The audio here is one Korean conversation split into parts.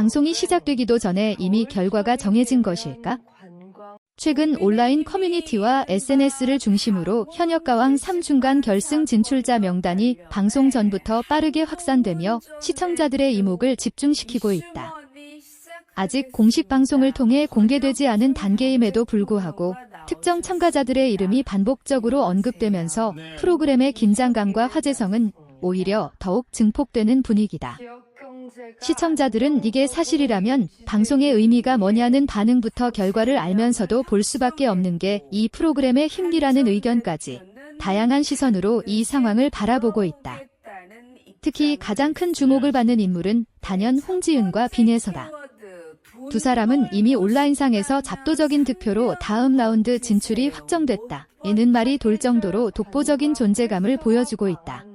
방송이 시작되기도 전에 이미 결과가 정해진 것일까? 최근 온라인 커뮤니티와 SNS를 중심으로 현역가왕 3중간 결승 진출자 명단이 방송 전부터 빠르게 확산되며 시청자들의 이목을 집중시키고 있다. 아직 공식 방송을 통해 공개되지 않은 단계임에도 불구하고 특정 참가자들의 이름이 반복적으로 언급되면서 프로그램의 긴장감과 화제성은 오히려 더욱 증폭되는 분위기다. 시청자들은 이게 사실이라면 방송의 의미가 뭐냐는 반응부터 결과를 알면서도 볼 수밖에 없는 게 이 프로그램의 힘이라는 의견까지 다양한 시선으로 이 상황을 바라보고 있다. 특히 가장 큰 주목을 받는 인물은 단연 홍지윤과 빈에서다. 두 사람은 이미 온라인상에서 압도적인 득표로 다음 라운드 진출이 확정됐다. 이는 말이 돌 정도로 독보적인 존재감을 보여주고 있다.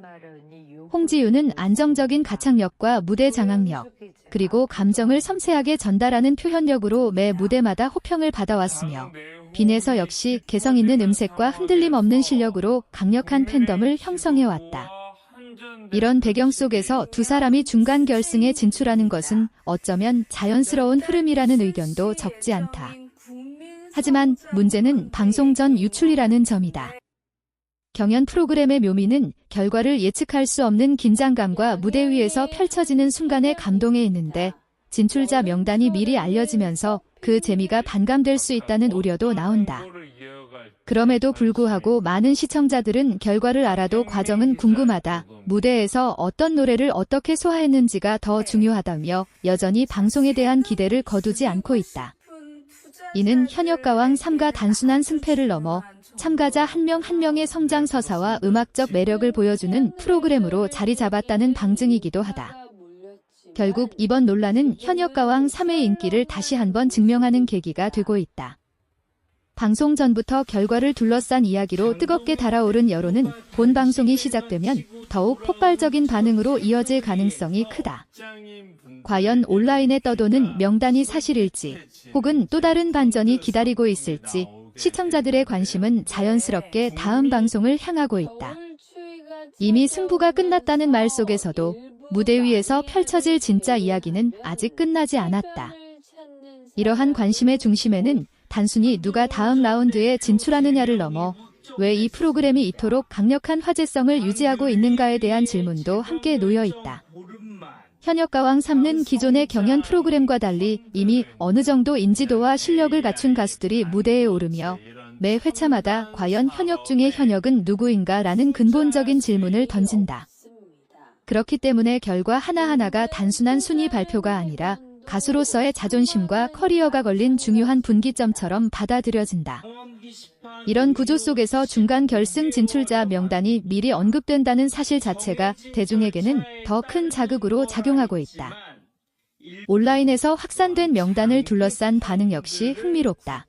홍지윤은 안정적인 가창력과 무대 장악력, 그리고 감정을 섬세하게 전달하는 표현력으로 매 무대마다 호평을 받아왔으며 빈에서 역시 개성 있는 음색과 흔들림 없는 실력으로 강력한 팬덤을 형성해왔다. 이런 배경 속에서 두 사람이 중간 결승에 진출하는 것은 어쩌면 자연스러운 흐름이라는 의견도 적지 않다. 하지만 문제는 방송 전 유출이라는 점이다. 경연 프로그램의 묘미는 결과를 예측할 수 없는 긴장감과 무대 위에서 펼쳐지는 순간의 감동에 있는데 진출자 명단이 미리 알려지면서 그 재미가 반감될 수 있다는 우려도 나온다. 그럼에도 불구하고 많은 시청자들은 결과를 알아도 과정은 궁금하다. 무대에서 어떤 노래를 어떻게 소화했는지가 더 중요하다며 여전히 방송에 대한 기대를 거두지 않고 있다. 이는 현역가왕 3가 단순한 승패를 넘어 참가자 한 명 한 명의 성장 서사와 음악적 매력을 보여주는 프로그램으로 자리 잡았다는 방증이기도 하다. 결국 이번 논란은 현역가왕 3의 인기를 다시 한번 증명하는 계기가 되고 있다. 방송 전부터 결과를 둘러싼 이야기로 뜨겁게 달아오른 여론은 본 방송이 시작되면 더욱 폭발적인 반응으로 이어질 가능성이 크다. 과연 온라인에 떠도는 명단이 사실일지, 혹은 또 다른 반전이 기다리고 있을지, 시청자들의 관심은 자연스럽게 다음 방송을 향하고 있다. 이미 승부가 끝났다는 말 속에서도 무대 위에서 펼쳐질 진짜 이야기는 아직 끝나지 않았다. 이러한 관심의 중심에는 단순히 누가 다음 라운드에 진출하느냐를 넘어 왜 이 프로그램이 이토록 강력한 화제성을 유지하고 있는가에 대한 질문도 함께 놓여 있다. 현역가왕 3는 기존의 경연 프로그램과 달리 이미 어느 정도 인지도와 실력을 갖춘 가수들이 무대에 오르며 매 회차마다 과연 현역 중의 현역은 누구인가 라는 근본적인 질문을 던진다. 그렇기 때문에 결과 하나하나가 단순한 순위 발표가 아니라 가수로서의 자존심과 커리어가 걸린 중요한 분기점처럼 받아들여진다. 이런 구조 속에서 중간 결승 진출자 명단이 미리 언급된다는 사실 자체가 대중에게는 더 큰 자극으로 작용하고 있다. 온라인에서 확산된 명단을 둘러싼 반응 역시 흥미롭다.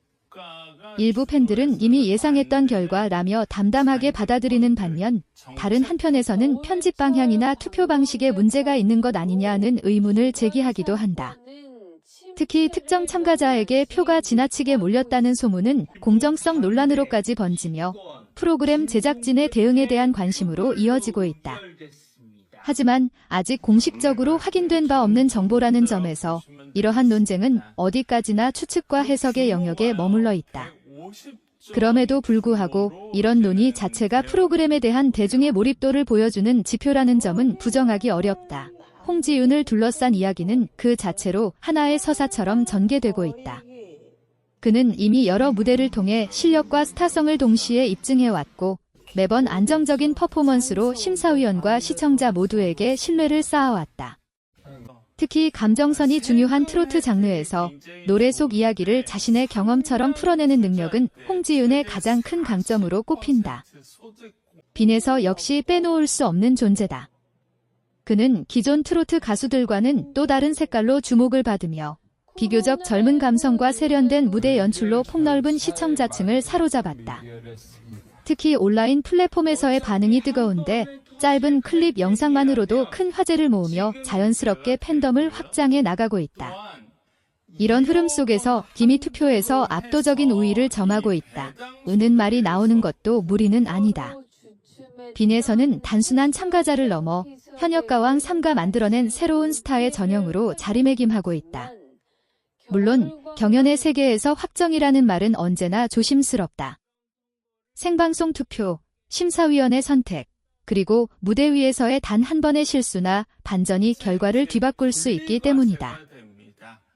일부 팬들은 이미 예상했던 결과라며 담담하게 받아들이는 반면 다른 한편에서는 편집 방향이나 투표 방식에 문제가 있는 것 아니냐는 의문을 제기하기도 한다. 특히 특정 참가자에게 표가 지나치게 몰렸다는 소문은 공정성 논란으로까지 번지며 프로그램 제작진의 대응에 대한 관심으로 이어지고 있다. 하지만 아직 공식적으로 확인된 바 없는 정보라는 점에서 이러한 논쟁은 어디까지나 추측과 해석의 영역에 머물러 있다. 그럼에도 불구하고 이런 논의 자체가 프로그램에 대한 대중의 몰입도를 보여주는 지표라는 점은 부정하기 어렵다. 홍지윤을 둘러싼 이야기는 그 자체로 하나의 서사처럼 전개되고 있다. 그는 이미 여러 무대를 통해 실력과 스타성을 동시에 입증해왔고 매번 안정적인 퍼포먼스로 심사위원과 시청자 모두에게 신뢰를 쌓아왔다. 특히 감정선이 중요한 트로트 장르에서 노래 속 이야기를 자신의 경험처럼 풀어내는 능력은 홍지윤의 가장 큰 강점으로 꼽힌다. 빈에서 역시 빼놓을 수 없는 존재다. 그는 기존 트로트 가수들과는 또 다른 색깔로 주목을 받으며 비교적 젊은 감성과 세련된 무대 연출로 폭넓은 시청자층을 사로잡았다. 특히 온라인 플랫폼에서의 반응이 뜨거운데 짧은 클립 영상만으로도 큰 화제를 모으며 자연스럽게 팬덤을 확장해 나가고 있다. 이런 흐름 속에서 빈이 투표에서 압도적인 우위를 점하고 있다. 는 말이 나오는 것도 무리는 아니다. 빈에서는 단순한 참가자를 넘어 현역가왕 3가 만들어낸 새로운 스타의 전형으로 자리매김하고 있다. 물론 경연의 세계에서 확정이라는 말은 언제나 조심스럽다. 생방송 투표, 심사위원회 선택, 그리고 무대 위에서의 단 한 번의 실수나 반전이 결과를 뒤바꿀 수 있기 때문이다.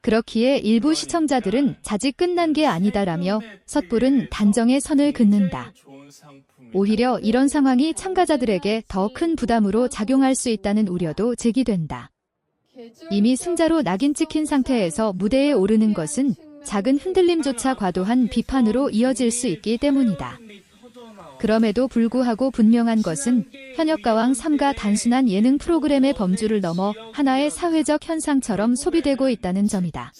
그렇기에 일부 시청자들은 자직 끝난 게 아니다라며 섣부른 단정의 선을 긋는다. 오히려 이런 상황이 참가자들에게 더 큰 부담으로 작용할 수 있다는 우려도 제기된다. 이미 승자로 낙인 찍힌 상태에서 무대에 오르는 것은 작은 흔들림조차 과도한 비판으로 이어질 수 있기 때문이다. 그럼에도 불구하고 분명한 것은 현역가왕 3가 단순한 예능 프로그램의 범주를 넘어 하나의 사회적 현상처럼 소비되고 있다는 점이다.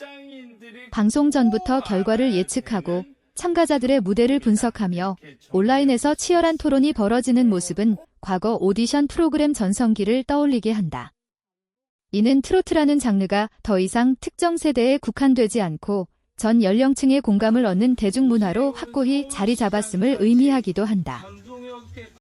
방송 전부터 결과를 예측하고 참가자들의 무대를 분석하며 온라인에서 치열한 토론이 벌어지는 모습은 과거 오디션 프로그램 전성기를 떠올리게 한다. 이는 트로트라는 장르가 더 이상 특정 세대에 국한되지 않고 전 연령층의 공감을 얻는 대중문화로 확고히 자리 잡았음을 의미하기도 한다.